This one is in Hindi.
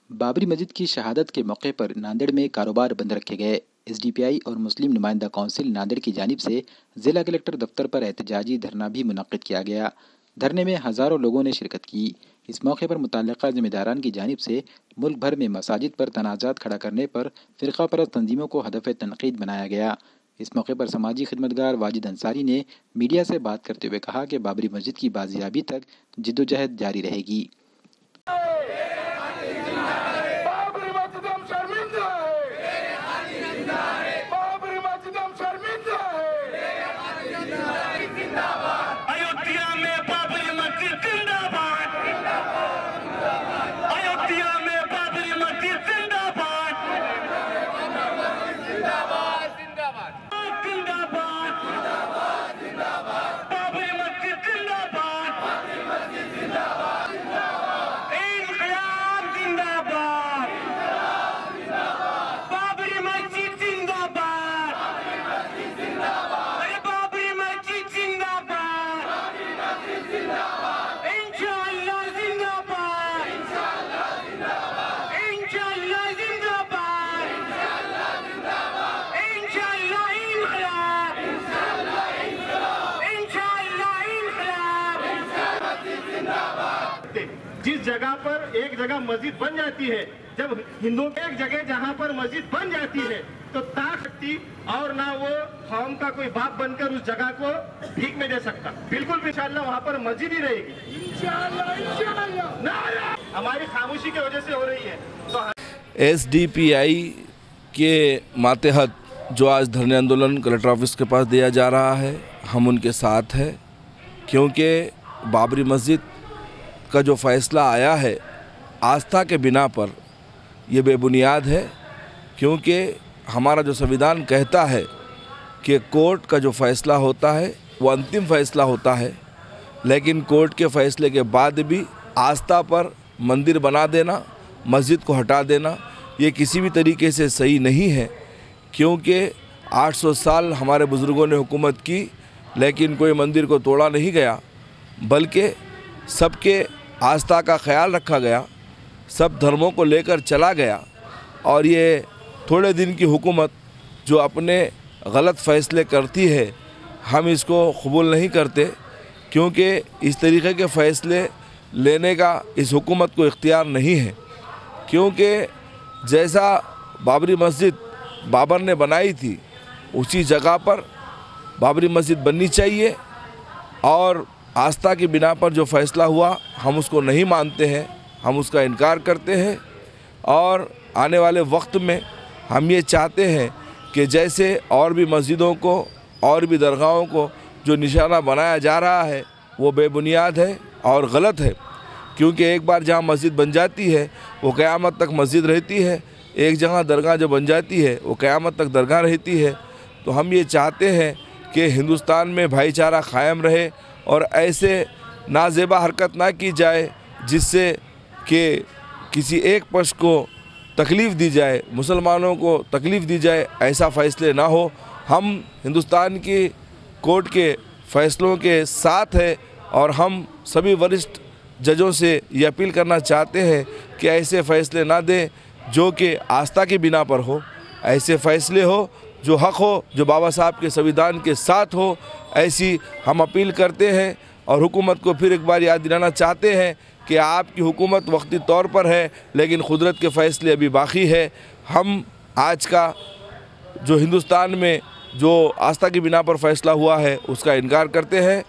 बाबरी मस्जिद की शहादत के मौके पर नांदेड़ में कारोबार बंद रखे गए। एसडीपीआई और मुस्लिम नुमाइंदा काउंसिल नांदेड़ की जानिब से जिला कलेक्टर दफ्तर पर एहतजाजी धरना भी मुनक्किद किया गया। धरने में हजारों लोगों ने शिरकत की। इस मौके पर मुतल्लिका जिम्मेदारान की जानिब से मुल्क भर में मसाजिद पर तनाज़ात खड़ा करने पर फ़िरका परस्त तंजीमों को हदफ तनकीद बनाया गया। इस मौके पर समाजी खिदमतगार वाजिद अंसारी ने मीडिया से बात करते हुए कहा कि बाबरी मस्जिद की बाजियाबी तक जिद्दोजहद जारी रहेगी। जिस जगह पर एक जगह मस्जिद बन जाती है, जब हिंदुओं की एक जगह जहाँ पर मस्जिद बन जाती है तो ताकती और ना वो कौम का कोई बाप बनकर उस जगह को भीख में दे सकता। बिल्कुल भी इंशाअल्लाह वहाँ पर मस्जिद ही रहेगी। इंशाअल्लाह हमारी खामोशी की वजह से हो रही है। तो एसडीपीआई के मातहत जो आज धरने आंदोलन कलेक्टर ऑफिस के पास दिया जा रहा है, हम उनके साथ हैं, क्योंकि बाबरी मस्जिद का जो फ़ैसला आया है आस्था के बिना पर ये बेबुनियाद है। क्योंकि हमारा जो संविधान कहता है कि कोर्ट का जो फ़ैसला होता है वो अंतिम फ़ैसला होता है, लेकिन कोर्ट के फ़ैसले के बाद भी आस्था पर मंदिर बना देना, मस्जिद को हटा देना, ये किसी भी तरीके से सही नहीं है। क्योंकि 800 साल हमारे बुज़ुर्गों ने हुकूमत की, लेकिन कोई मंदिर को तोड़ा नहीं गया, बल्कि सबके आस्था का ख्याल रखा गया, सब धर्मों को लेकर चला गया। और ये थोड़े दिन की हुकूमत जो अपने गलत फ़ैसले करती है, हम इसको कबूल नहीं करते, क्योंकि इस तरीके के फ़ैसले लेने का इस हुकूमत को इख्तियार नहीं है। क्योंकि जैसा बाबरी मस्जिद बाबर ने बनाई थी, उसी जगह पर बाबरी मस्जिद बननी चाहिए। और आस्था की बिना पर जो फ़ैसला हुआ हम उसको नहीं मानते हैं, हम उसका इनकार करते हैं। और आने वाले वक्त में हम ये चाहते हैं कि जैसे और भी मस्जिदों को और भी दरगाहों को जो निशाना बनाया जा रहा है वो बेबुनियाद है और गलत है। क्योंकि एक बार जहाँ मस्जिद बन जाती है वो क़यामत तक मस्जिद रहती है, एक जगह दरगाह जो बन जाती है वो क़यामत तक दरगाह रहती है। तो हम ये चाहते हैं कि हिंदुस्तान में भाईचारा कायम रहे और ऐसे नाजेबा हरकत ना की जाए जिससे कि किसी एक पक्ष को तकलीफ़ दी जाए, मुसलमानों को तकलीफ़ दी जाए, ऐसा फ़ैसले ना हो। हम हिंदुस्तान की कोर्ट के फ़ैसलों के साथ हैं और हम सभी वरिष्ठ जजों से ये अपील करना चाहते हैं कि ऐसे फ़ैसले ना दें जो कि आस्था की बिना पर हो, ऐसे फ़ैसले हो जो हक़ हो, जो बाबा साहब के संविधान के साथ हो। ऐसी हम अपील करते हैं और हुकूमत को फिर एक बार याद दिलाना चाहते हैं कि आपकी हुकूमत वक्ती तौर पर है, लेकिन कुदरत के फ़ैसले अभी बाकी है। हम आज का जो हिंदुस्तान में जो आस्था की बिना पर फ़ैसला हुआ है उसका इनकार करते हैं।